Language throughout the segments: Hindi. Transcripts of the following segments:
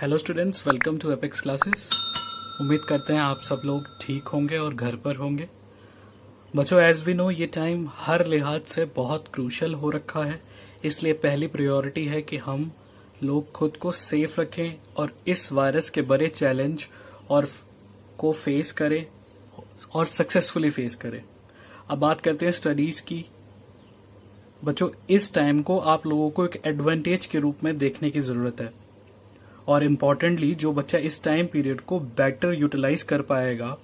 Hello students, welcome to Apex Classes. उम्मीद करते हैं आप सब लोग ठीक होंगे और घर पर होंगे। बच्चों, एज वी नो ये टाइम हर लिहाज से बहुत क्रूशल हो रखा है, इसलिए पहली प्रायोरिटी है कि हम लोग खुद को सेफ रखें और इस वायरस के बड़े चैलेंज और को फेस करें और सक्सेसफुली फेस करें। अब बात करते हैं स्टडीज की। बच्चों, इस टाइम को आप लोगों को एक एडवांटेज के रूप में देखने की जरूरत है और इम्पॉर्टेंटली जो बच्चा इस टाइम पीरियड को बेटर यूटिलाइज कर पाएगा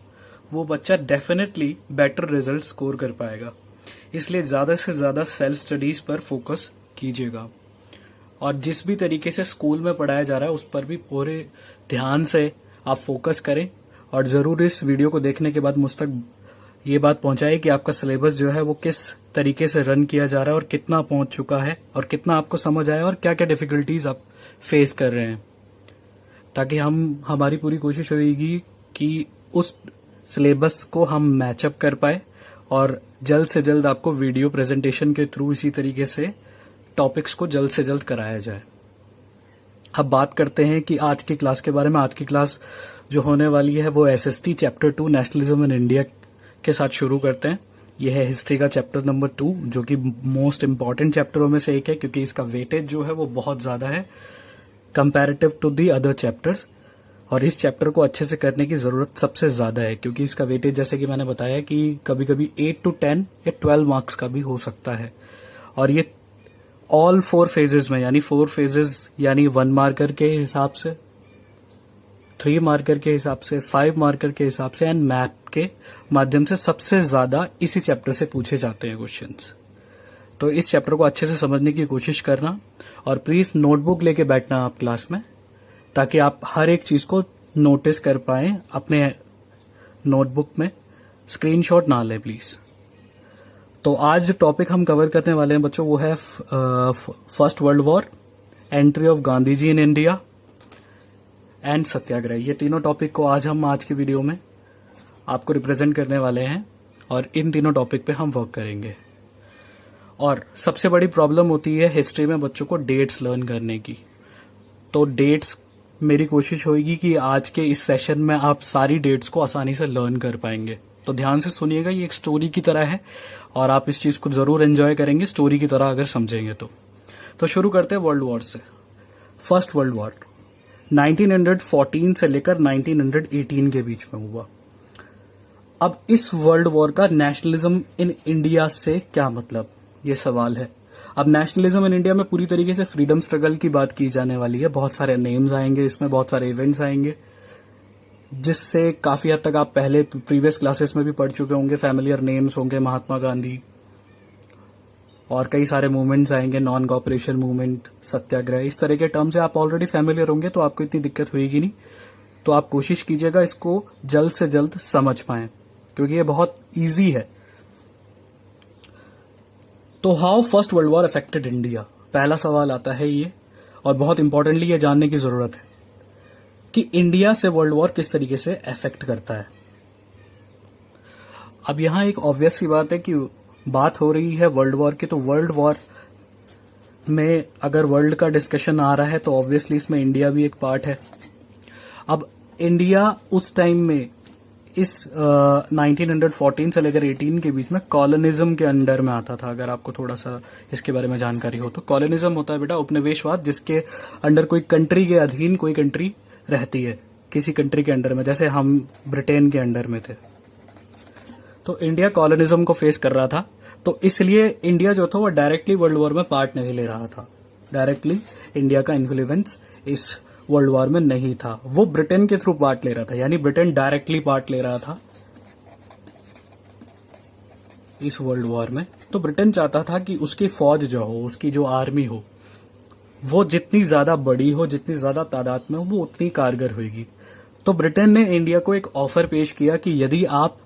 वो बच्चा डेफिनेटली बेटर रिजल्ट स्कोर कर पाएगा। इसलिए ज्यादा से ज्यादा सेल्फ स्टडीज पर फोकस कीजिएगा और जिस भी तरीके से स्कूल में पढ़ाया जा रहा है उस पर भी पूरे ध्यान से आप फोकस करें और जरूर इस वीडियो को देखने के बाद मुझ तक ये बात पहुंचाए कि आपका सिलेबस जो है वो किस तरीके से रन किया जा रहा है और कितना पहुंच चुका है और कितना आपको समझ आया और क्या क्या डिफिकल्टीज आप फेस कर रहे हैं, ताकि हमारी पूरी कोशिश होगी कि उस सिलेबस को हम मैचअप कर पाए और जल्द से जल्द आपको वीडियो प्रेजेंटेशन के थ्रू इसी तरीके से टॉपिक्स को जल्द से जल्द कराया जाए। अब बात करते हैं कि आज की क्लास के बारे में। आज की क्लास जो होने वाली है वो SST chapter 2 nationalism in India के साथ शुरू करते हैं। यह है हिस्ट्री का चैप्टर नंबर 2, जो कि मोस्ट इंपॉर्टेंट चैप्टरों में से एक है क्योंकि इसका वेटेज जो है वो बहुत ज्यादा है comparative to the other chapters, और इस चैप्टर को अच्छे से करने की जरूरत सबसे ज्यादा है क्योंकि इसका वेटेज जैसे कि मैंने बताया कि कभी कभी 8 to 10 या 12 मार्क्स का भी हो सकता है। और ये ऑल 4 फेजेस में, यानी 4 फेजेस यानी 1 मार्कर के हिसाब से, 3 मार्कर के हिसाब से, 5 मार्कर के हिसाब से एंड मैथ के माध्यम से सबसे ज्यादा इसी चैप्टर से पूछे जाते हैं क्वेश्चंस। तो इस चैप्टर को अच्छे से समझने की कोशिश करना और प्लीज नोटबुक लेके बैठना आप क्लास में, ताकि आप हर एक चीज को नोटिस कर पाए अपने नोटबुक में। स्क्रीनशॉट ना लें प्लीज। तो आज जो टॉपिक हम कवर करने वाले हैं बच्चों वो है first world war, entry of Gandhi ji in India and Satyagraha. ये तीनों टॉपिक को आज की वीडियो में आपको रिप्रेजेंट करने वाले हैं और इन तीनों टॉपिक पे हम वर्क करेंगे। और सबसे बड़ी प्रॉब्लम होती है हिस्ट्री में बच्चों को डेट्स लर्न करने की। तो डेट्स मेरी कोशिश होगी कि आज के इस सेशन में आप सारी डेट्स को आसानी से लर्न कर पाएंगे। तो ध्यान से सुनिएगा, ये एक स्टोरी की तरह है और आप इस चीज को जरूर एंजॉय करेंगे स्टोरी की तरह अगर समझेंगे तो शुरू करते हैं वर्ल्ड वॉर से। फर्स्ट वर्ल्ड वॉर 1914 से लेकर 1918 के बीच में हुआ। अब इस वर्ल्ड वॉर का नेशनलिज्म इन इंडिया से क्या मतलब, ये सवाल है। अब नेशनलिज्म इन इंडिया में पूरी तरीके से फ्रीडम स्ट्रगल की बात की जाने वाली है। बहुत सारे नेम्स आएंगे इसमें, बहुत सारे इवेंट्स आएंगे जिससे काफी हद तक आप पहले प्रीवियस क्लासेस में भी पढ़ चुके होंगे। फैमिलियर नेम्स होंगे, महात्मा गांधी, और कई सारे मूवमेंट्स आएंगे, नॉन कॉपरेशन मूवमेंट, सत्याग्रह, इस तरह के टर्म से आप ऑलरेडी फैमिलियर होंगे तो आपको इतनी दिक्कत होगी नहीं। तो आप कोशिश कीजिएगा इसको जल्द से जल्द समझ पाएं क्योंकि ये बहुत ईजी है। तो how first world war affected India, पहला सवाल आता है ये, और बहुत इंपॉर्टेंटली ये जानने की जरूरत है कि इंडिया से वर्ल्ड वॉर किस तरीके से अफेक्ट करता है। अब यहां एक ऑब्वियस सी बात है कि बात हो रही है वर्ल्ड वॉर की, तो वर्ल्ड वॉर में अगर वर्ल्ड का डिस्कशन आ रहा है तो ऑब्वियसली इसमें इंडिया भी एक पार्ट है। अब इंडिया उस टाइम में इस 1914 से लेकर 18 के बीच में कॉलोनिज्म के अंडर में आता था। अगर आपको थोड़ा सा इसके बारे में जानकारी हो तो कॉलोनिज्म होता है बेटा उपनिवेशवाद, जिसके अंडर कोई कंट्री के अधीन कोई कंट्री रहती है, किसी कंट्री के अंडर में, जैसे हम ब्रिटेन के अंडर में थे। तो इंडिया कॉलोनिज्म को फेस कर रहा था, तो इसलिए इंडिया जो था वो डायरेक्टली वर्ल्ड वॉर में पार्ट नहीं ले रहा था। डायरेक्टली इंडिया का इन्फ्लुएंस इस वर्ल्ड वॉर में नहीं था, वो ब्रिटेन के थ्रू पार्ट ले रहा था, यानी ब्रिटेन डायरेक्टली पार्ट ले रहा था इस वर्ल्ड वॉर में। तो ब्रिटेन चाहता था कि उसकी फौज जो हो, उसकी जो आर्मी हो, वो जितनी ज्यादा बड़ी हो, जितनी ज्यादा तादाद में हो, वो उतनी कारगर होगी। तो ब्रिटेन ने इंडिया को एक ऑफर पेश किया कि यदि आप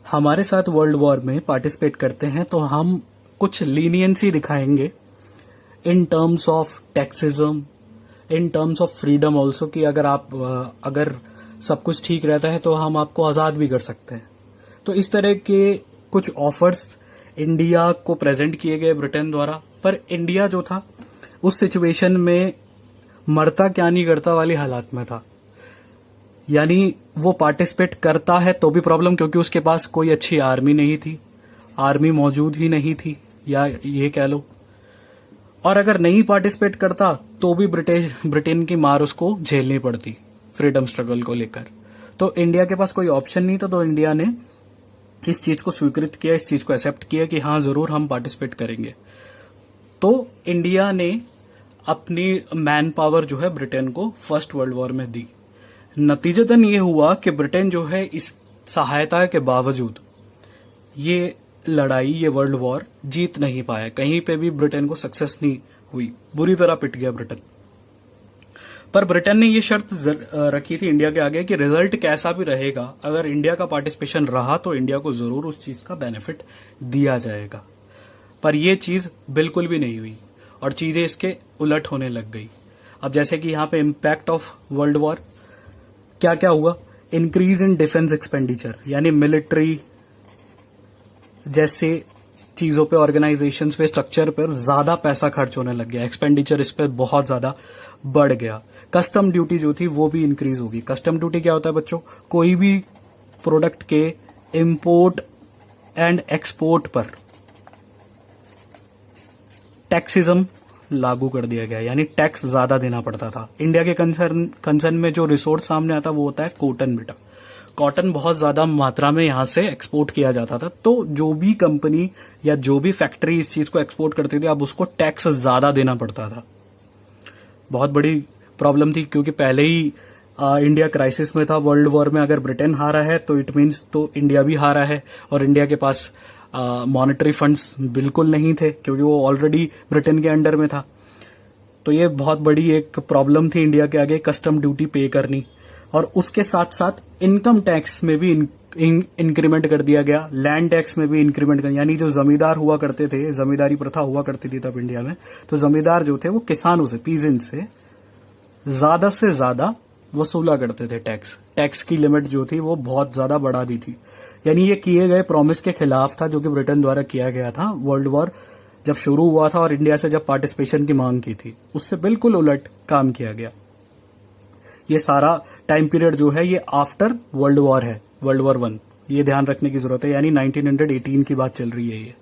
हमारे साथ वर्ल्ड वॉर में पार्टिसिपेट करते हैं तो हम कुछ लीनियंसी दिखाएंगे in terms of taxism, in terms of freedom also, कि अगर सब कुछ ठीक रहता है तो हम आपको आजाद भी कर सकते हैं। तो इस तरह के कुछ ऑफर्स इंडिया को प्रेजेंट किए गए ब्रिटेन द्वारा, पर इंडिया जो था उस सिचुएशन में मरता क्या नहीं करता वाली हालात में था। यानी वो पार्टिसिपेट करता है तो भी प्रॉब्लम, क्योंकि उसके पास कोई अच्छी आर्मी नहीं थी, आर्मी मौजूद ही नहीं थी, या ये कह लो। और अगर नहीं पार्टिसिपेट करता तो भी ब्रिटेन की मार उसको झेलनी पड़ती फ्रीडम स्ट्रगल को लेकर। तो इंडिया के पास कोई ऑप्शन नहीं था, तो इंडिया ने इस चीज को स्वीकृत किया, इस चीज को एक्सेप्ट किया कि हाँ जरूर हम पार्टिसिपेट करेंगे। तो इंडिया ने अपनी मैन पावर जो है ब्रिटेन को फर्स्ट वर्ल्ड वॉर में दी। नतीजतन ये हुआ कि ब्रिटेन जो है इस सहायता के बावजूद ये लड़ाई, ये वर्ल्ड वॉर जीत नहीं पाया। कहीं पे भी ब्रिटेन को सक्सेस नहीं हुई, बुरी तरह पिट गया ब्रिटेन। पर ब्रिटेन ने ये शर्त रखी थी इंडिया के आगे कि रिजल्ट कैसा भी रहेगा, अगर इंडिया का पार्टिसिपेशन रहा तो इंडिया को जरूर उस चीज का बेनिफिट दिया जाएगा। पर यह चीज बिल्कुल भी नहीं हुई और चीजें इसके उलट होने लग गई। अब जैसे कि यहां पे इम्पैक्ट ऑफ वर्ल्ड वॉर क्या क्या हुआ, इंक्रीज इन डिफेंस एक्सपेंडिचर, यानी मिलिट्री जैसे चीजों पे, ऑर्गेनाइजेशन पे, स्ट्रक्चर पर ज्यादा पैसा खर्च होने लग गया, एक्सपेंडिचर इस पर बहुत ज्यादा बढ़ गया। कस्टम ड्यूटी जो थी वो भी इंक्रीज होगी। कस्टम ड्यूटी क्या होता है बच्चों, कोई भी प्रोडक्ट के इंपोर्ट एंड एक्सपोर्ट पर टैक्सिज्म लागू कर दिया गया, यानी टैक्स ज्यादा देना पड़ता था। इंडिया के कंसर्न में जो रिसोर्स सामने आता वो होता है कॉटन। बेटा कॉटन बहुत ज्यादा मात्रा में यहां से एक्सपोर्ट किया जाता था, तो जो भी कंपनी या जो भी फैक्ट्री इस चीज को एक्सपोर्ट करती थी अब उसको टैक्स ज्यादा देना पड़ता था। बहुत बड़ी प्रॉब्लम थी, क्योंकि पहले ही इंडिया क्राइसिस में था। वर्ल्ड वॉर में अगर ब्रिटेन हारा है तो इट मीन्स तो इंडिया भी हारा है, और इंडिया के पास मॉनेटरी फंड्स बिल्कुल नहीं थे, क्योंकि वो ऑलरेडी ब्रिटेन के अंडर में था। तो ये बहुत बड़ी एक प्रॉब्लम थी इंडिया के आगे, कस्टम ड्यूटी पे करनी। और उसके साथ साथ इनकम टैक्स में भी इंक्रीमेंट कर दिया गया, लैंड टैक्स में भी इंक्रीमेंट कर, यानी जो जमींदार हुआ करते थे, जमींदारी प्रथा हुआ करती थी तब इंडिया में, तो जमींदार जो थे वो किसानों से, पीजेंट से ज्यादा से ज्यादा वसूला करते थे टैक्स। टैक्स की लिमिट जो थी वो बहुत ज्यादा बढ़ा दी थी। यानी ये किए गए प्रॉमिस के खिलाफ था जो कि ब्रिटेन द्वारा किया गया था। वर्ल्ड वॉर जब शुरू हुआ था और इंडिया से जब पार्टिसिपेशन की मांग की थी, उससे बिल्कुल उलट काम किया गया। ये सारा टाइम पीरियड जो है ये आफ्टर वर्ल्ड वॉर है, वर्ल्ड वॉर 1, ये ध्यान रखने की जरूरत है। यानी 1918 की बात चल रही है ये।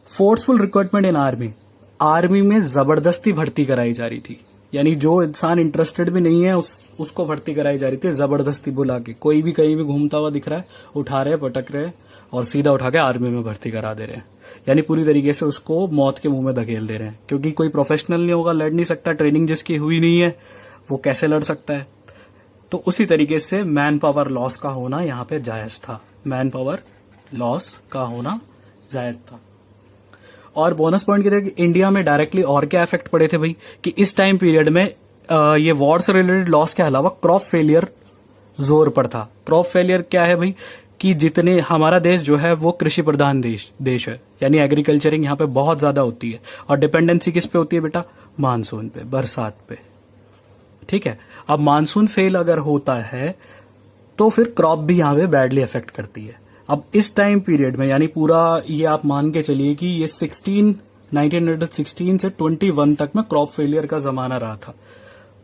फोर्सफुल रिक्रूटमेंट इन आर्मी, आर्मी में जबरदस्ती भर्ती कराई जा रही थी। यानी जो इंसान इंटरेस्टेड भी नहीं है उसको भर्ती कराई जा रही थी जबरदस्ती बुला के। कोई भी कहीं भी घूमता हुआ दिख रहा है, उठा रहे, पटक रहे और सीधा उठा के आर्मी में भर्ती करा दे रहे हैं। यानी पूरी तरीके से उसको मौत के मुंह में धकेल दे रहे हैं, क्योंकि कोई प्रोफेशनल नहीं होगा, लड़ नहीं सकता, ट्रेनिंग जिसकी हुई नहीं है वो कैसे लड़ सकता है। तो उसी तरीके से मैन पावर लॉस का होना यहाँ पे जायज था, मैन पावर लॉस का होना जायज था। और बोनस पॉइंट क्या था कि इंडिया में डायरेक्टली और क्या इफेक्ट पड़े थे भाई, कि इस टाइम पीरियड में ये वॉर से रिलेटेड लॉस के अलावा क्रॉप फेलियर जोर पर था। क्रॉप फेलियर क्या है भाई, कि जितने हमारा देश जो है वो कृषि प्रधान देश है, यानी एग्रीकल्चरिंग यहाँ पे बहुत ज्यादा होती है। और डिपेंडेंसी किस पे होती है बेटा, मानसून पे, बरसात पे। ठीक है, अब मानसून फेल अगर होता है तो फिर क्रॉप भी यहाँ पे बैडली अफेक्ट करती है। अब इस टाइम पीरियड में, यानी पूरा ये आप मान के चलिए कि ये 1916 से 21 तक में क्रॉप फेलियर का जमाना रहा था।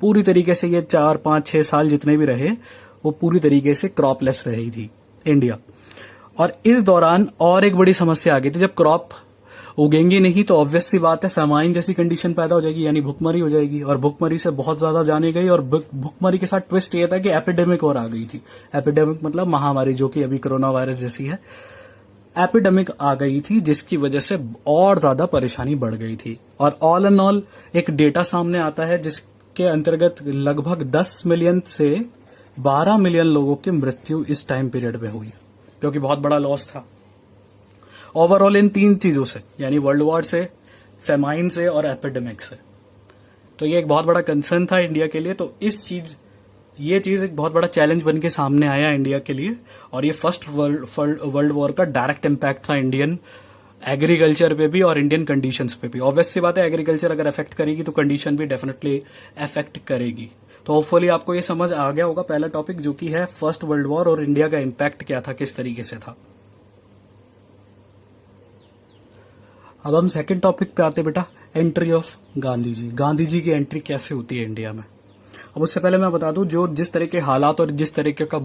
पूरी तरीके से ये 4, 5, 6 साल जितने भी रहे वो पूरी तरीके से क्रॉपलेस रही थी इंडिया। और इस दौरान और एक बड़ी समस्या आ गई थी, जब क्रॉप उगेंगी नहीं तो ऑब्वियस सी बात है फेमाइन जैसी कंडीशन पैदा हो जाएगी, यानी भुखमरी हो जाएगी। और भुखमरी से बहुत ज्यादा जाने गई, और भुखमरी के साथ ट्विस्ट ये था कि एपिडेमिक और आ गई थी। एपिडेमिक मतलब महामारी, जो कि अभी कोरोना वायरस जैसी है। एपिडेमिक आ गई थी जिसकी वजह से और ज्यादा परेशानी बढ़ गई थी। और ऑल एंड ऑल एक डेटा सामने आता है जिसके अंतर्गत लगभग 10 मिलियन से 12 मिलियन लोगों की मृत्यु इस टाइम पीरियड में हुई, जो कि बहुत बड़ा लॉस था ओवरऑल इन 3 चीजों से, यानी वर्ल्ड वॉर से, फेमाइन से और एपिडेमिक से। तो ये एक बहुत बड़ा कंसर्न था इंडिया के लिए। तो ये चीज एक बहुत बड़ा चैलेंज बन के सामने आया इंडिया के लिए। और ये फर्स्ट वर्ल्ड वॉर का डायरेक्ट इम्पैक्ट था इंडियन एग्रीकल्चर पे भी और इंडियन कंडीशंस पे भी। ऑब्वियस सी बात है, एग्रीकल्चर अगर अफेक्ट करेगी तो कंडीशन भी डेफिनेटली अफेक्ट करेगी। तो होपफुली आपको ये समझ आ गया होगा पहला टॉपिक, जो कि है फर्स्ट वर्ल्ड वॉर और इंडिया का इम्पैक्ट क्या था, किस तरीके से था। अब हम सेकंड टॉपिक पे आते बेटा, एंट्री ऑफ गांधी जी। गांधी जी की एंट्री कैसे होती है इंडिया में। अब उससे पहले मैं बता दूं, जो जिस तरह के हालात और जिस तरीके का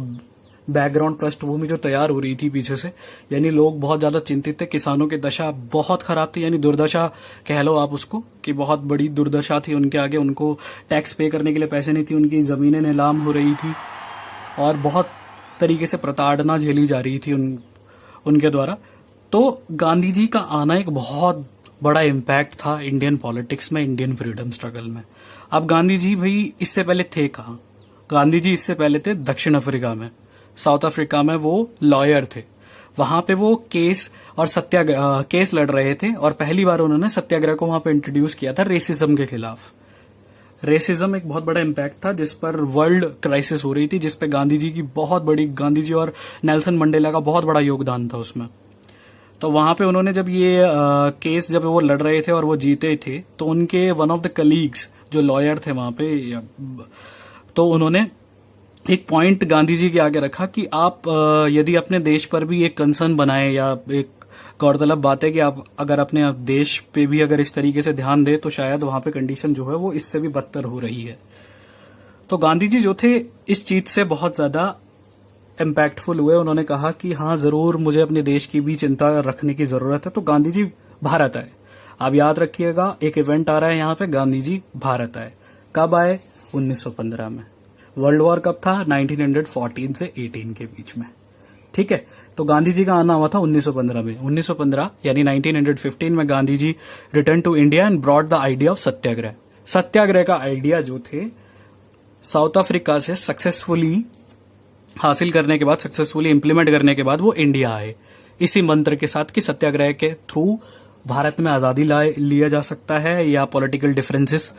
बैकग्राउंड पृष्ठभूमि जो तैयार हो रही थी पीछे से, यानी लोग बहुत ज्यादा चिंतित थे, किसानों की दशा बहुत खराब थी, यानी दुर्दशा कह लो आप उसको, कि बहुत बड़ी दुर्दशा थी उनके आगे। उनको टैक्स पे करने के लिए पैसे नहीं थी, उनकी जमीनें नीलाम हो रही थी और बहुत तरीके से प्रताड़ना झेली जा रही थी उनके द्वारा। तो गांधी जी का आना एक बहुत बड़ा इम्पैक्ट था इंडियन पॉलिटिक्स में, इंडियन फ्रीडम स्ट्रगल में। अब गांधी जी भाई इससे पहले थे कहाँ? गांधी जी इससे पहले थे दक्षिण अफ्रीका में, साउथ अफ्रीका में वो लॉयर थे। वहां पे वो केस और सत्याग्रह केस लड़ रहे थे और पहली बार उन्होंने सत्याग्रह को वहां पे इंट्रोड्यूस किया था रेसिज्म के खिलाफ। रेसिज्म एक बहुत बड़ा इम्पैक्ट था जिस पर वर्ल्ड क्राइसिस हो रही थी, जिस पे गांधी जी की बहुत बड़ी, गांधी जी और नेल्सन मंडेला का बहुत बड़ा योगदान था उसमें। तो वहां पे उन्होंने जब ये केस जब वो लड़ रहे थे और वो जीते थे, तो उनके वन ऑफ द कलीग्स जो लॉयर थे वहां पे, तो उन्होंने एक पॉइंट गांधी जी के आगे रखा कि आप यदि अपने देश पर भी एक कंसर्न बनाए, या एक गौरतलब बात है कि आप अगर अपने देश पे भी अगर इस तरीके से ध्यान दे, तो शायद वहां पे कंडीशन जो है वो इससे भी बदतर हो रही है। तो गांधी जी जो थे इस चीज से बहुत ज्यादा इम्पैक्टफुल हुए। उन्होंने कहा कि हाँ जरूर मुझे अपने देश की भी चिंता रखने की जरूरत है। तो गांधी जी भारत आए। आप याद रखिएगा, एक इवेंट आ रहा है यहाँ पे, गांधी जी भारत आए। कब आए? 1915 में। वर्ल्ड वॉर कब था? 1914 से 18 के बीच में। ठीक है, तो गांधी जी का आना हुआ था 1915 में। 1915 यानी 1915 में Gandhi ji return to India and brought the idea of Satyagraha. Satyagraha का आइडिया जो थे साउथ अफ्रीका से सक्सेसफुली हासिल करने के बाद, सक्सेसफुली इंप्लीमेंट करने के बाद वो इंडिया आए, इसी मंत्र के साथ कि सत्याग्रह के थ्रू भारत में आजादी लिया जा सकता है या पॉलिटिकल डिफरेंसेस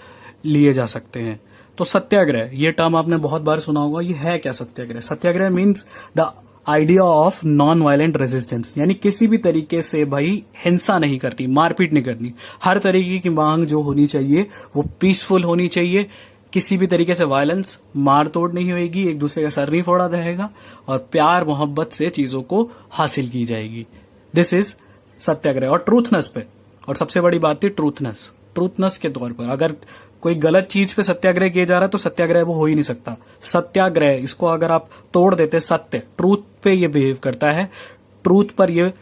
लिए जा सकते हैं। तो सत्याग्रह, ये टर्म आपने बहुत बार सुना होगा। ये है क्या Satyagraha? Satyagraha means the idea of non violent resistance, यानी किसी भी तरीके से भाई हिंसा नहीं करनी, मारपीट नहीं करनी। हर तरीके की मांग जो होनी चाहिए वो पीसफुल होनी चाहिए। किसी भी तरीके से वायलेंस, मार तोड़ नहीं होगी, एक दूसरे का सर नहीं फोड़ा जाएगा और प्यार मोहब्बत से चीजों को हासिल की जाएगी। दिस इज सत्याग्रह। और ट्रूथनेस पे, और सबसे बड़ी बात थी ट्रूथनेस। ट्रूथनेस के तौर पर अगर कोई गलत चीज पे सत्याग्रह किया जा रहा है तो सत्याग्रह वो हो ही नहीं सकता। सत्याग्रह, इसको अगर आप तोड़ देते, सत्य, ट्रूथ पे ये बिहेव करता है, ट्रूथ पर ये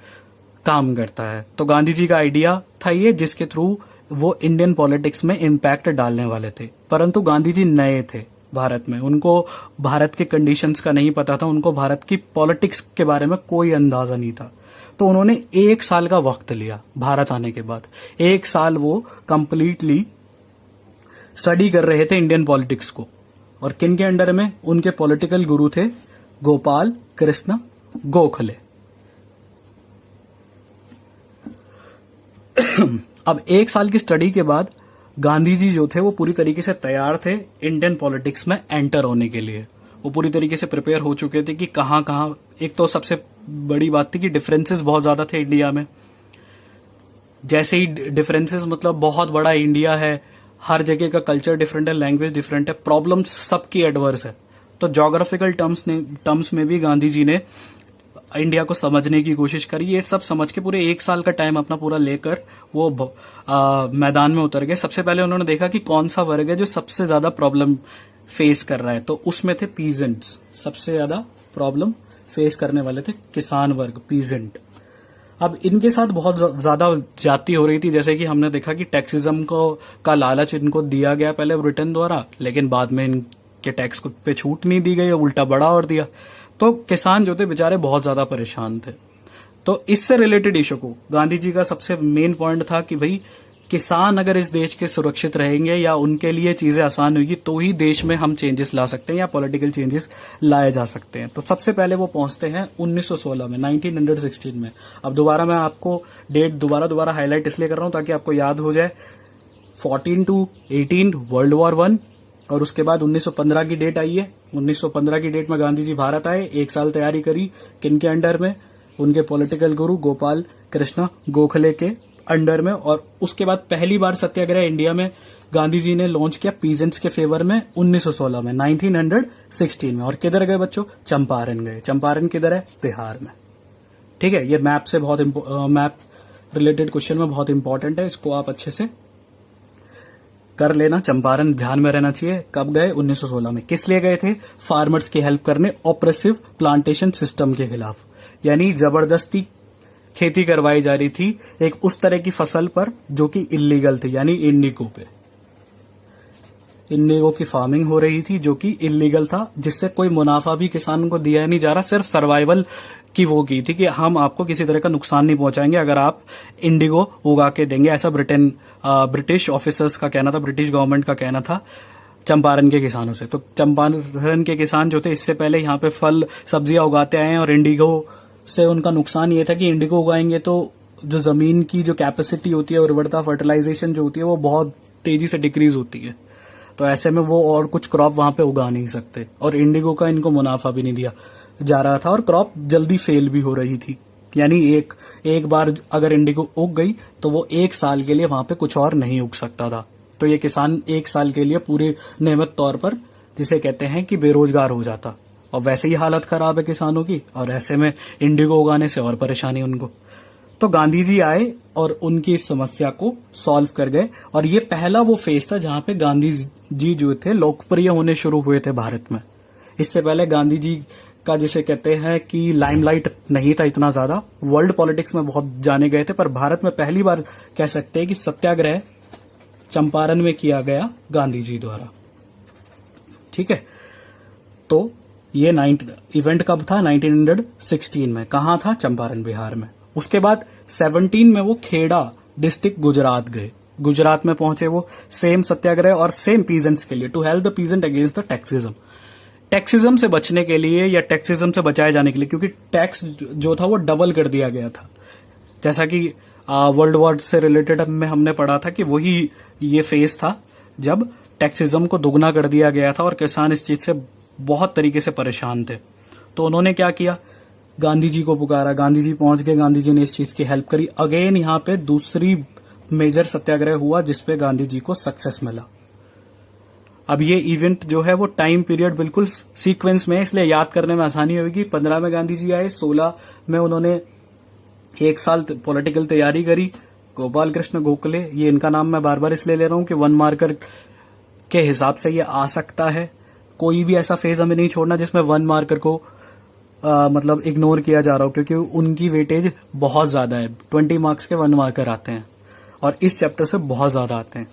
काम करता है। तो गांधी जी का आइडिया था ये, जिसके थ्रू वो इंडियन पॉलिटिक्स में इम्पैक्ट डालने वाले थे। परंतु गांधी जी नए थे भारत में, उनको भारत के कंडीशंस का नहीं पता था, उनको भारत की पॉलिटिक्स के बारे में कोई अंदाजा नहीं था। तो उन्होंने 1 साल का वक्त लिया भारत आने के बाद। 1 साल वो कंप्लीटली स्टडी कर रहे थे इंडियन पॉलिटिक्स को। और किन के अंडर में? उनके पॉलिटिकल गुरु थे गोपाल कृष्ण गोखले। अब 1 साल की स्टडी के बाद गांधी जी जो थे वो पूरी तरीके से तैयार थे इंडियन पॉलिटिक्स में एंटर होने के लिए। वो पूरी तरीके से प्रिपेयर हो चुके थे कि कहां कहां, एक तो सबसे बड़ी बात थी कि डिफरेंसेस बहुत ज्यादा थे इंडिया में। जैसे ही डिफरेंसेस, मतलब बहुत बड़ा इंडिया है, हर जगह का कल्चर डिफरेंट है, लैंग्वेज डिफरेंट है, प्रॉब्लम्स सबकी एडवर्स है। तो ज्योग्राफिकल टर्म्स में भी गांधी जी ने इंडिया को समझने की कोशिश करी। ये सब समझ के पूरे 1 साल का टाइम अपना पूरा लेकर वो मैदान में उतर गए। सबसे पहले उन्होंने देखा कि कौन सा वर्ग है जो सबसे ज्यादा प्रॉब्लम फेस कर रहा है। तो उसमें थे पीजेंट्स, सबसे ज्यादा प्रॉब्लम फेस करने वाले थे किसान वर्ग, पीजेंट। अब इनके साथ बहुत ज्यादा ज्यादती हो रही थी, जैसे कि हमने देखा कि टैक्सिज्म का लालच इनको दिया गया पहले ब्रिटेन द्वारा, लेकिन बाद में इनके टैक्स पे छूट नहीं दी गई, उल्टा बढ़ा और दिया। तो किसान जो थे बेचारे बहुत ज्यादा परेशान थे। तो इससे रिलेटेड इशू को गांधी जी का सबसे मेन पॉइंट था कि भाई किसान अगर इस देश के सुरक्षित रहेंगे या उनके लिए चीजें आसान होगी तो ही देश में हम चेंजेस ला सकते हैं या पॉलिटिकल चेंजेस लाए जा सकते हैं। तो सबसे पहले वो पहुंचते हैं 1916 में, 1916 में। अब दोबारा मैं आपको डेट दोबारा हाईलाइट इसलिए कर रहा हूं ताकि आपको याद हो जाए। 14 to 18 वर्ल्ड वॉर 1 और उसके बाद 1915 की डेट आई है। 1915 की डेट में गांधी जी भारत आए, 1 साल तैयारी करी। किनके अंडर में? उनके पॉलिटिकल गुरु गोपाल कृष्ण गोखले के अंडर में। और उसके बाद पहली बार सत्याग्रह इंडिया में गांधी जी ने लॉन्च किया पीजेंट्स के फेवर में 1916 में, 1916 में। और किधर गए बच्चों? चंपारण गए। चंपारण किधर है? बिहार में। ठीक है, ये मैप से मैप रिलेटेड क्वेश्चन में बहुत इंपॉर्टेंट है, इसको आप अच्छे से कर लेना, चंपारण ध्यान में रहना चाहिए। कब गए? 1916 में। किस लिए गए थे? फार्मर्स की हेल्प करने, ऑपरेसिव प्लांटेशन सिस्टम के खिलाफ, यानी जबरदस्ती खेती करवाई जा रही थी एक उस तरह की फसल पर जो कि इलीगल थी, यानी इंडिगो पे। इंडिगो की फार्मिंग हो रही थी जो कि इलीगल था, जिससे कोई मुनाफा भी किसानों को दिया नहीं जा रहा, सिर्फ सर्वाइवल की वो की थी कि हम आपको किसी तरह का नुकसान नहीं पहुंचाएंगे अगर आप इंडिगो उगा के देंगे। ऐसा ब्रिटिश ऑफिसर्स का कहना था, ब्रिटिश गवर्नमेंट का कहना था चंपारण के किसानों से। तो चंपारण के किसान जो थे, इससे पहले यहाँ पे फल सब्जियां उगाते आए हैं, और इंडिगो से उनका नुकसान ये था कि इंडिगो उगाएंगे तो जो जमीन की जो कैपेसिटी होती है, उर्वरता, फर्टिलाइजेशन जो होती है, वो बहुत तेजी से डिक्रीज होती है। तो ऐसे में वो और कुछ क्रॉप वहां पे उगा नहीं सकते, और इंडिगो का इनको मुनाफा भी नहीं दिया जा रहा था, और क्रॉप जल्दी फेल भी हो रही थी। यानी एक बार अगर इंडिगो उग गई तो वो 1 साल के लिए वहां पे कुछ और नहीं उग सकता था। तो ये किसान 1 साल के लिए पूरे नियमित तौर पर, जिसे कहते हैं कि बेरोजगार हो जाता। और वैसे ही हालत खराब है किसानों की, और ऐसे में इंडिगो उगाने से और परेशानी उनको। तो गांधी जी आए और उनकी इस समस्या को सॉल्व कर गए, और ये पहला वो फेज था जहां पे गांधी जी जो थे लोकप्रिय होने शुरू हुए थे भारत में। इससे पहले गांधी जी का, जिसे कहते हैं कि लाइमलाइट नहीं था इतना ज्यादा, वर्ल्ड पॉलिटिक्स में बहुत जाने गए थे, पर भारत में पहली बार कह सकते हैं कि सत्याग्रह चंपारण में किया गया गांधी जी द्वारा। ठीक है, तो ये इवेंट कब था? 1916 में। कहाँ था? चंपारण, बिहार में। उसके बाद 17 में वो खेड़ा डिस्ट्रिक्ट गुजरात गए। गुजरात में पहुंचे वो, सेम सत्याग्रह और सेम पीजेंट्स के लिए, to help the peasant against the taxism. Taxism से बचने के लिए, या टैक्सिज्म से बचाए जाने के लिए, क्योंकि टैक्स जो था वो डबल कर दिया गया था। जैसा कि वर्ल्ड वॉर से रिलेटेड में हमने पढ़ा था कि वही ये फेज था जब टैक्सिज्म को दुगना कर दिया गया था, और किसान इस चीज से बहुत तरीके से परेशान थे। तो उन्होंने क्या किया? गांधी जी को पुकारा, गांधी जी पहुंच गए, गांधी जी ने इस चीज की हेल्प करी। अगेन यहाँ पे दूसरी मेजर सत्याग्रह हुआ जिसपे गांधी जी को सक्सेस मिला। अब ये इवेंट जो है वो टाइम पीरियड बिल्कुल सीक्वेंस में है, इसलिए याद करने में आसानी होगी। 15 में गांधी जी आए, 16 में उन्होंने 1 साल पॉलिटिकल तैयारी करी। गोपाल कृष्ण गोखले, ये इनका नाम मैं बार बार इसलिए ले रहा हूं कि 1 मार्कर के हिसाब से ये आ सकता है। कोई भी ऐसा फेज हमें नहीं छोड़ना जिसमें 1 मार्कर को मतलब इग्नोर किया जा रहा हो, क्योंकि उनकी वेटेज बहुत ज्यादा है। 20 मार्क्स के 1 मार्कर आते हैं, और इस चैप्टर से बहुत ज्यादा आते हैं।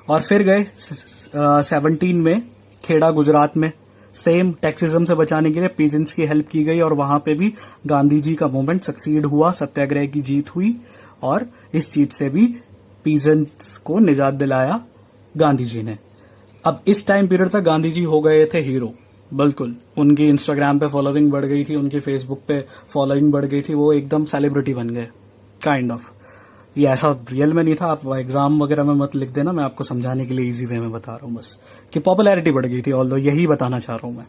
और फिर गए 17 में खेड़ा गुजरात में, सेम टैक्सिज्म से बचाने के लिए पीजेंट्स की हेल्प की गई, और वहां पे भी गांधी जी का मूवमेंट सक्सीड हुआ, सत्याग्रह की जीत हुई, और इस चीज से भी पीजेंट्स को निजात दिलाया गांधी जी ने। अब इस टाइम पीरियड तक गांधी जी हो गए थे हीरो, बिल्कुल। उनकी इंस्टाग्राम पे फॉलोइंग बढ़ गई थी, उनकी फेसबुक पे फॉलोइंग बढ़ गई थी, वो एकदम सेलिब्रिटी बन गए, काइंड ऑफ। ये ऐसा रियल में नहीं था, आप एग्जाम वगैरह में मत लिख देना, मैं आपको समझाने के लिए इजी वे में बता रहा हूं बस, कि पॉपुलैरिटी बढ़ गई थी, ऑल्दो यही बताना चाह रहा हूं मैं।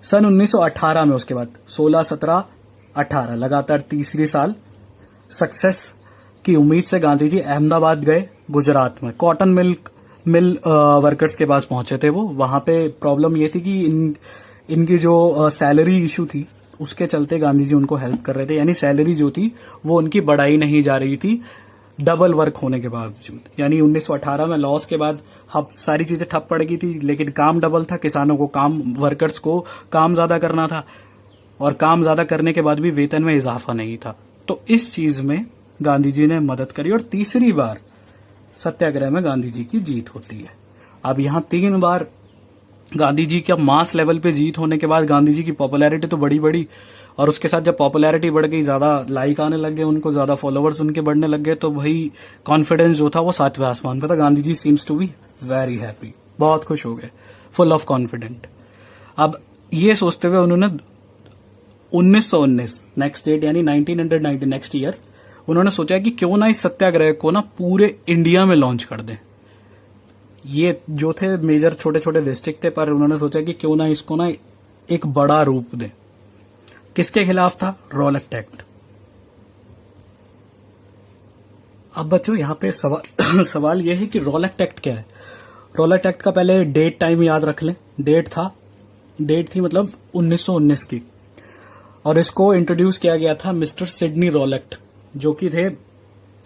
सन 1918 में, उसके बाद 16, 17, 18 लगातार तीसरी साल सक्सेस की उम्मीद से गांधी जी अहमदाबाद गए, गुजरात में। कॉटन मिल वर्कर्स के पास पहुंचे थे वो। वहां पे प्रॉब्लम ये थी कि इनकी जो सैलरी इशू थी, उसके चलते गांधी जी उनको हेल्प कर रहे थे। यानी सैलरी जो थी वो उनकी बढ़ाई नहीं जा रही थी, डबल वर्क होने के बावजूद। यानी 1918 में लॉस के बाद सारी चीजें ठप पड़ गई थी, लेकिन काम डबल था। किसानों को काम, वर्कर्स को काम ज्यादा करना था, और काम ज्यादा करने के बाद भी वेतन में इजाफा नहीं था। तो इस चीज में गांधी जी ने मदद करी, और तीसरी बार सत्याग्रह में गांधी जी की जीत होती है। अब यहां 3 बार गांधी जी का मास लेवल पे जीत होने के बाद गांधी जी की पॉपुलैरिटी तो बड़ी, और उसके साथ जब पॉपुलैरिटी बढ़ गई, ज्यादा लाइक आने लग गए उनको, ज्यादा फॉलोअर्स उनके बढ़ने लग गए, तो भाई कॉन्फिडेंस जो था वो 7वें आसमान पे था। Gandhi ji seems to be very happy, बहुत खुश हो गए, फुल ऑफ कॉन्फिडेंट। अब ये सोचते हुए उन्होंने 1919 नेक्स्ट डेट, यानी 1990 नेक्स्ट ईयर, उन्होंने सोचा कि क्यों ना इस सत्याग्रह को ना पूरे इंडिया में लॉन्च कर दें। ये जो थे मेजर छोटे छोटे डिस्ट्रिक्ट थे, पर उन्होंने सोचा कि क्यों ना इसको ना एक बड़ा रूप दें। किसके खिलाफ था? Rowlatt act. अब बच्चों यहाँ पे सवाल यह है कि रॉलेट एक्ट क्या है। रॉलेट एक्ट का पहले डेट टाइम याद रख लें। डेट थी मतलब 1919 की, और इसको इंट्रोड्यूस किया गया था मिस्टर सिडनी रॉलेट, जो कि थे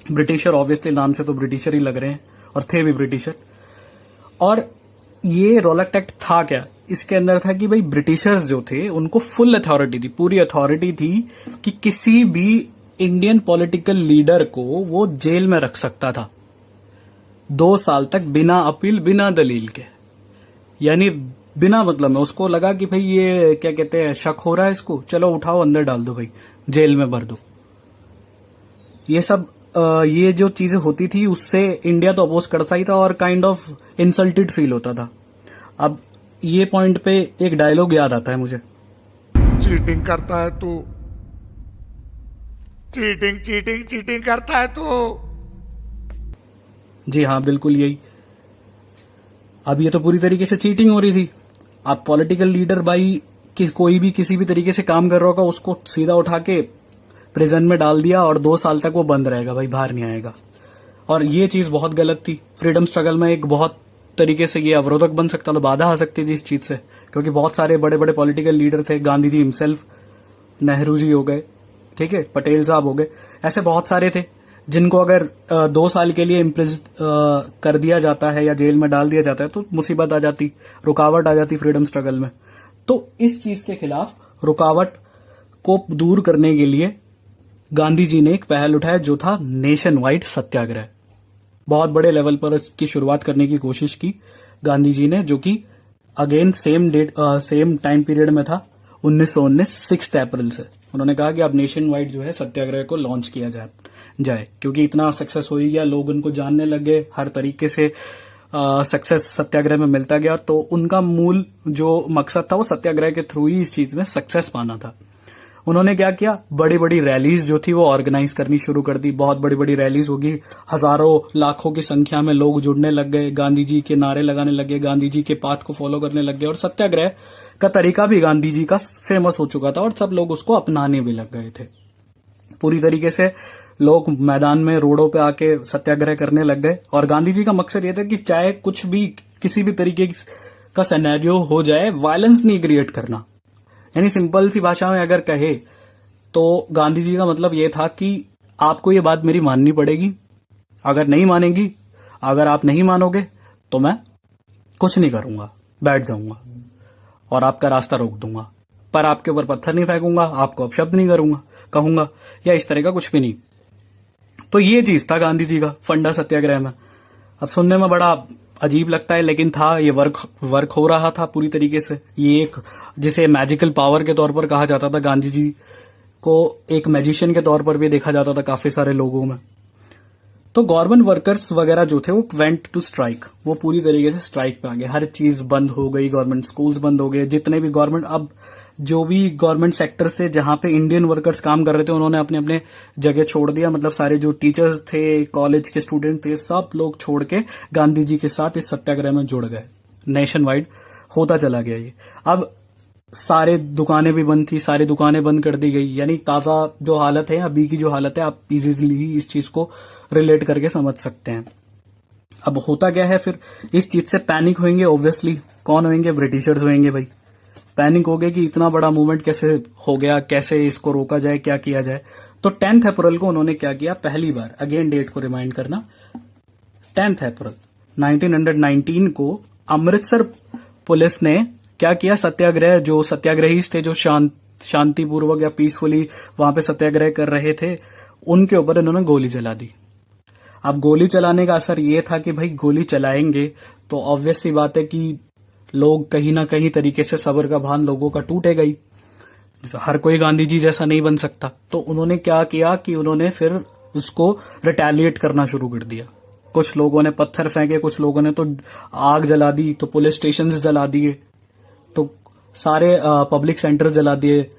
ब्रिटिशर। ऑब्वियसली नाम से तो ब्रिटिशर ही लग रहे हैं। और थे भी ब्रिटिशर। और ये रॉलेट एक्ट था क्या, इसके अंदर था कि भाई ब्रिटिशर्स जो थे उनको फुल अथॉरिटी थी, पूरी अथॉरिटी थी कि किसी भी इंडियन पॉलिटिकल लीडर को वो जेल में रख सकता था 2 साल तक, बिना अपील बिना दलील के। यानी बिना मतलब में उसको लगा कि भाई ये क्या कहते हैं, शक हो रहा है इसको, चलो उठाओ अंदर डाल दो भाई, जेल में भर दो। ये सब ये जो चीजें होती थी उससे इंडिया तो अपोज करता ही था और काइंड ऑफ इंसल्टेड फील होता था। अब ये पॉइंट पे एक डायलॉग याद आता है मुझे, चीटिंग करता है तू, चीटिंग चीटिंग चीटिंग करता है तू। जी हाँ, बिल्कुल यही। अब ये तो पूरी तरीके से चीटिंग हो रही थी। आप पॉलिटिकल लीडर भाई कि कोई भी किसी भी तरीके से काम कर रहा होगा उसको सीधा उठा के प्रिजन में डाल दिया और 2 साल तक वो बंद रहेगा भाई, बाहर नहीं आएगा। और ये चीज बहुत गलत थी। फ्रीडम स्ट्रगल में एक बहुत तरीके से ये अवरोधक बन सकता था, बाधा आ सकती थी इस चीज से, क्योंकि बहुत सारे बड़े बड़े पॉलिटिकल लीडर थे, गांधी जी हिमसेल्फ, नेहरू जी हो गए, ठीक है, पटेल साहब हो गए, ऐसे बहुत सारे थे जिनको अगर 2 साल के लिए इम्प्रिज कर दिया जाता है या जेल में डाल दिया जाता है तो मुसीबत आ जाती, रुकावट आ जाती फ्रीडम स्ट्रगल में। तो इस चीज के खिलाफ रुकावट को दूर करने के लिए गांधी जी ने एक पहल उठाया जो था नेशन वाइड सत्याग्रह। बहुत बड़े लेवल पर इसकी शुरुआत करने की कोशिश की गांधी जी ने, जो कि अगेन सेम टाइम पीरियड में था, 1919 6 अप्रैल से। उन्होंने कहा कि अब नेशन वाइड जो है सत्याग्रह को लॉन्च किया जाए, क्योंकि इतना सक्सेस हो ही गया, लोग उनको जानने लगे, हर तरीके से सक्सेस सत्याग्रह में मिलता गया। तो उनका मूल जो मकसद था वो सत्याग्रह के थ्रू ही इस चीज में सक्सेस पाना था। उन्होंने क्या किया, बड़ी बड़ी रैलीज जो थी वो ऑर्गेनाइज करनी शुरू कर दी। बहुत बड़ी बड़ी रैलीज होगी, हजारों लाखों की संख्या में लोग जुड़ने लग गए, गांधी जी के नारे लगाने लगे, गांधी जी के पाथ को फॉलो करने लग गए। और सत्याग्रह का तरीका भी गांधी जी का फेमस हो चुका था और सब लोग उसको अपनाने भी लग गए थे। पूरी तरीके से लोग मैदान में, रोडों पे आके सत्याग्रह करने लग गए। और गांधी जी का मकसद ये था कि चाहे कुछ भी, किसी भी तरीके का सिनेरियो हो जाए, वायलेंस नहीं क्रिएट करना। यानी सिंपल सी भाषा में अगर कहे तो गांधी जी का मतलब ये था कि आपको ये बात मेरी माननी पड़ेगी, अगर नहीं मानेंगी, अगर आप नहीं मानोगे तो मैं कुछ नहीं करूंगा, बैठ जाऊंगा और आपका रास्ता रोक दूंगा, पर आपके ऊपर पत्थर नहीं फेंकूंगा, आपको अपशब्द नहीं करूंगा, कहूंगा या इस तरह का कुछ भी नहीं। तो ये चीज था गांधी जी का फंडा सत्याग्रह में। अब सुनने में बड़ा अजीब लगता है, लेकिन था, ये वर्क हो रहा था पूरी तरीके से। ये एक जिसे मैजिकल पावर के तौर पर कहा जाता था, गांधी जी को एक मैजिशियन के तौर पर भी देखा जाता था काफी सारे लोगों में। तो गवर्नमेंट वर्कर्स वगैरह जो थे वो वेंट टू स्ट्राइक, वो पूरी तरीके से स्ट्राइक पे आ गए। हर चीज बंद हो गई, गवर्नमेंट स्कूल्स बंद हो गए, जितने भी गवर्नमेंट, अब जो भी गवर्नमेंट सेक्टर से जहां पे इंडियन वर्कर्स काम कर रहे थे उन्होंने अपने अपने जगह छोड़ दिया। मतलब सारे जो टीचर्स थे, कॉलेज के स्टूडेंट थे, सब लोग छोड़ के गांधी जी के साथ इस सत्याग्रह में जुड़ गए। नेशन वाइड होता चला गया ये। अब सारे दुकानें भी बंद थी, सारी दुकानें बंद कर दी गई। यानी ताजा जो हालत है, अभी की जो हालत है, आप इजीली इस चीज को रिलेट करके समझ सकते हैं। अब होता क्या है फिर, इस चीज से पैनिक होंगे ऑब्वियसली। कौन होंगे? ब्रिटिशर्स होंगे भाई। पैनिक हो गए कि इतना बड़ा मूवमेंट कैसे हो गया, कैसे इसको रोका जाए, क्या किया जाए। तो 10 अप्रैल को उन्होंने क्या किया, पहली बार, अगेन डेट को रिमाइंड करना, 10 अप्रैल 1919 को अमृतसर पुलिस ने क्या किया, सत्याग्रह, जो सत्याग्रही थे, जो शांतिपूर्वक या पीसफुली वहां पे सत्याग्रह कर रहे थे, उनके ऊपर इन्होंने गोली चला दी। अब गोली चलाने का असर ये था कि भाई गोली चलाएंगे तो ऑब्वियस सी बात है कि लोग कहीं ना कहीं तरीके से सब्र का भान लोगों का टूटेगा ही। हर कोई गांधी जी जैसा नहीं बन सकता। तो उन्होंने क्या किया कि उन्होंने फिर उसको रिटेलिएट करना शुरू कर दिया। कुछ लोगों ने पत्थर फेंके, कुछ लोगों ने तो आग जला दी, तो पुलिस स्टेशन जला दिए, तो सारे पब्लिक सेंटर जला दिए,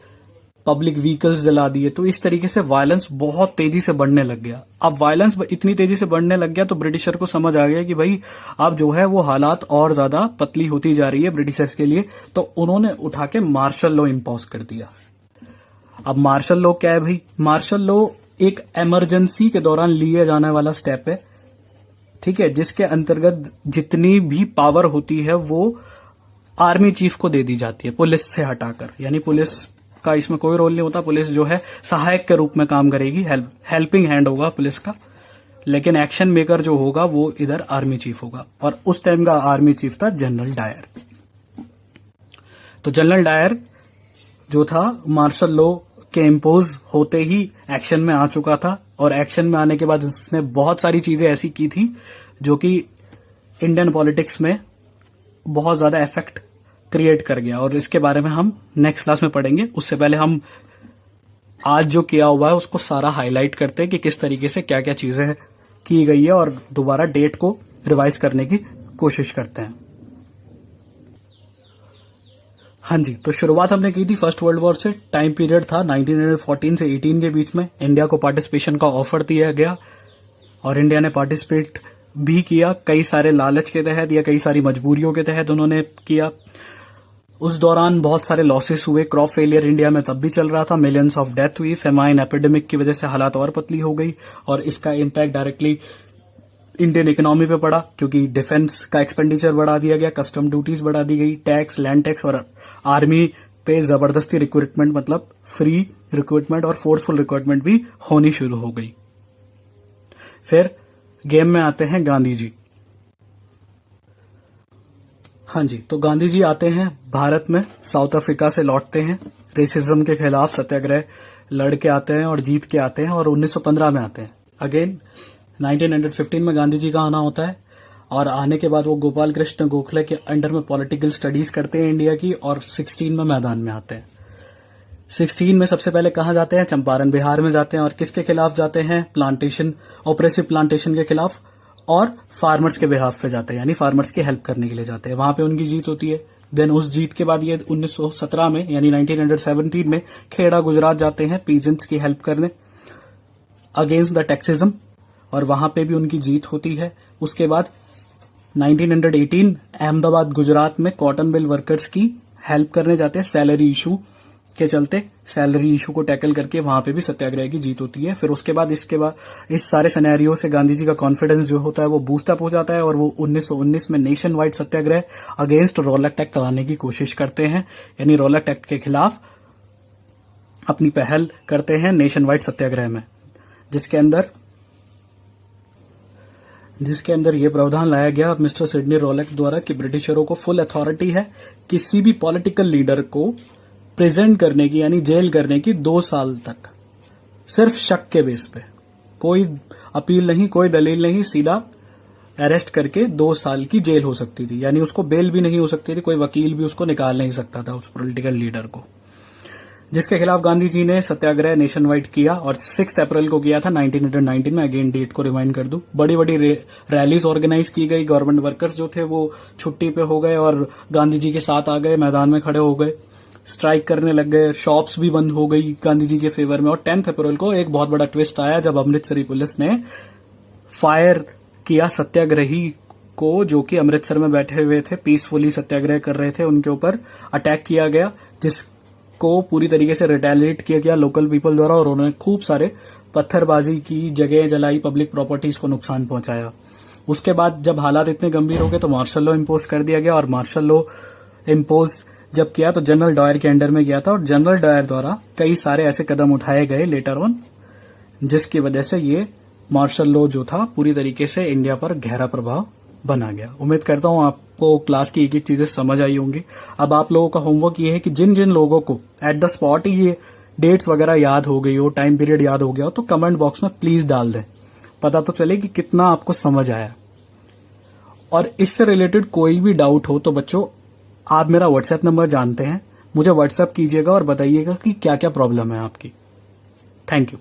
पब्लिक व्हीकल्स जला दिए। तो इस तरीके से वायलेंस बहुत तेजी से बढ़ने लग गया। अब वायलेंस इतनी तेजी से बढ़ने लग गया तो ब्रिटिशर को समझ आ गया कि भाई अब जो है वो हालात और ज्यादा पतली होती जा रही है ब्रिटिशर्स के लिए। तो उन्होंने उठा के मार्शल लॉ इम्पोज कर दिया। अब मार्शल लॉ क्या है भाई? मार्शल लॉ एक इमरजेंसी के दौरान लिया जाने वाला स्टेप है, ठीक है, जिसके अंतर्गत जितनी भी पावर होती है वो आर्मी चीफ को दे दी जाती है, पुलिस से हटाकर। यानी पुलिस का इसमें कोई रोल नहीं होता। पुलिस जो है सहायक के रूप में काम करेगी, हेल्पिंग हैंड होगा पुलिस का। लेकिन एक्शन मेकर जो होगा वो इधर आर्मी चीफ होगा, और उस टाइम का आर्मी चीफ था जनरल डायर। तो जनरल डायर जो था मार्शल लॉ के इम्पोज होते ही एक्शन में आ चुका था, और एक्शन में आने के बाद उसने बहुत सारी चीजें ऐसी की थी जो कि इंडियन पॉलिटिक्स में बहुत ज्यादा इफेक्ट क्रिएट कर गया, और इसके बारे में हम नेक्स्ट क्लास में पढ़ेंगे। उससे पहले हम आज जो किया हुआ है उसको सारा हाईलाइट करते हैं कि किस तरीके से क्या क्या चीजें की गई है, और दोबारा डेट को रिवाइज करने की कोशिश करते हैं। हाँ जी, तो शुरुआत हमने की थी फर्स्ट वर्ल्ड वॉर से। टाइम पीरियड था 1914 से 18 के बीच में। इंडिया को पार्टिसिपेशन का ऑफर दिया गया और इंडिया ने पार्टिसिपेट भी किया, कई सारे लालच के तहत या कई सारी मजबूरियों के तहत उन्होंने किया। उस दौरान बहुत सारे लॉसेस हुए। क्रॉप फेलियर इंडिया में तब भी चल रहा था, मिलियंस ऑफ डेथ हुई, फेमाइन एपिडेमिक की वजह से हालात और पतली हो गई, और इसका इम्पैक्ट डायरेक्टली इंडियन इकोनॉमी पे पड़ा, क्योंकि डिफेंस का एक्सपेंडिचर बढ़ा दिया गया, कस्टम ड्यूटीज बढ़ा दी गई, टैक्स, लैंड टैक्स, और आर्मी पे जबरदस्ती रिक्रूटमेंट, मतलब फ्री रिक्रूटमेंट और फोर्सफुल रिक्रूटमेंट भी होनी शुरू हो गई। फिर गेम में आते हैं गांधी जी। हाँ जी, तो गांधी जी आते हैं भारत में, साउथ अफ्रीका से लौटते हैं, रेसिज्म के खिलाफ सत्याग्रह लड़के आते हैं और जीत के आते हैं, और 1915 में आते हैं। अगेन 1915 में गांधी जी का आना होता है, और आने के बाद वो गोपाल कृष्ण गोखले के अंडर में पॉलिटिकल स्टडीज करते हैं इंडिया की, और 16 में मैदान में आते हैं। 16 में सबसे पहले कहाँ जाते हैं? चंपारण बिहार में जाते हैं, और किसके खिलाफ जाते हैं? प्लांटेशन, ऑपरेसिव प्लांटेशन के खिलाफ, और फार्मर्स के बिहाफ पे जाते हैं, यानी फार्मर्स की हेल्प करने के लिए जाते हैं। वहां पे उनकी जीत होती है। देन उस जीत के बाद ये 1917 में यानी 1917 में खेड़ा गुजरात जाते हैं पीजेंट्स की हेल्प करने अगेंस्ट द टैक्सिज्म, और वहां पे भी उनकी जीत होती है। उसके बाद 1918 अहमदाबाद गुजरात में कॉटन मिल वर्कर्स की हेल्प करने जाते हैं, सैलरी इशू के चलते सैलरी इशू को टैकल करके वहां पे भी सत्याग्रह की जीत होती है। फिर उसके बाद इस सारे सिनेरियो से गांधी जी का कॉन्फिडेंस जो होता है वो बूस्टअप हो जाता है, और वो 1919 में नेशन वाइड सत्याग्रह अगेंस्ट रॉलेट एक्ट कराने की कोशिश करते हैं, यानी रॉलेट एक्ट के खिलाफ अपनी पहल करते हैं नेशन वाइड सत्याग्रह में, जिसके अंदर ये प्रावधान लाया गया मिस्टर सिडनी रॉलेट द्वारा कि ब्रिटिशरों को फुल अथॉरिटी है किसी भी पॉलिटिकल लीडर को प्रेजेंट करने की, यानी जेल करने की 2 साल तक, सिर्फ शक के बेस पे, कोई अपील नहीं, कोई दलील नहीं, सीधा अरेस्ट करके 2 साल की जेल हो सकती थी, यानी उसको बेल भी नहीं हो सकती थी, कोई वकील भी उसको निकाल नहीं सकता था उस पॉलिटिकल लीडर को, जिसके खिलाफ गांधी जी ने सत्याग्रह नेशन वाइड किया, और 6 अप्रैल को किया था 1919 में। अगेन डेट को रिमाइंड कर दूं, बड़ी बड़ी रैलीज ऑर्गेनाइज की गई, गवर्नमेंट वर्कर्स जो थे वो छुट्टी पे हो गए और गांधी जी के साथ आ गए, मैदान में खड़े हो गए, स्ट्राइक करने लग गए, शॉप्स भी बंद हो गई गांधी जी के फेवर में। और 10 अप्रैल को एक बहुत बड़ा ट्विस्ट आया जब अमृतसरी पुलिस ने फायर किया सत्याग्रही को, जो कि अमृतसर में बैठे हुए थे, पीसफुली सत्याग्रह कर रहे थे, उनके ऊपर अटैक किया गया, जिसको पूरी तरीके से रिटेलिएट किया गया लोकल पीपल द्वारा, और उन्होंने खूब सारे पत्थरबाजी की, जगह जलाई, पब्लिक प्रॉपर्टीज को नुकसान पहुंचाया। उसके बाद जब हालात इतने गंभीर हो गए तो मार्शल लॉ इम्पोज कर दिया गया, और मार्शल लॉ इम्पोज जब किया तो जनरल डायर के अंडर में गया था, और जनरल डायर द्वारा कई सारे ऐसे कदम उठाए गए लेटर ऑन, जिसकी वजह से ये मार्शल लॉ जो था पूरी तरीके से इंडिया पर गहरा प्रभाव बना गया। उम्मीद करता हूं आपको क्लास की एक एक चीजें समझ आई होंगी। अब आप लोगों का होमवर्क ये है कि जिन जिन लोगों को एट द स्पॉट ही ये डेट्स वगैरह याद हो गई हो, टाइम पीरियड याद हो गया हो, तो कमेंट बॉक्स में प्लीज डाल दें, पता तो चले कि कितना आपको समझ आया। और इससे रिलेटेड कोई भी डाउट हो तो बच्चों आप मेरा व्हाट्सएप नंबर जानते हैं, मुझे व्हाट्सएप कीजिएगा और बताइएगा कि क्या क्या प्रॉब्लम है आपकी। Thank you.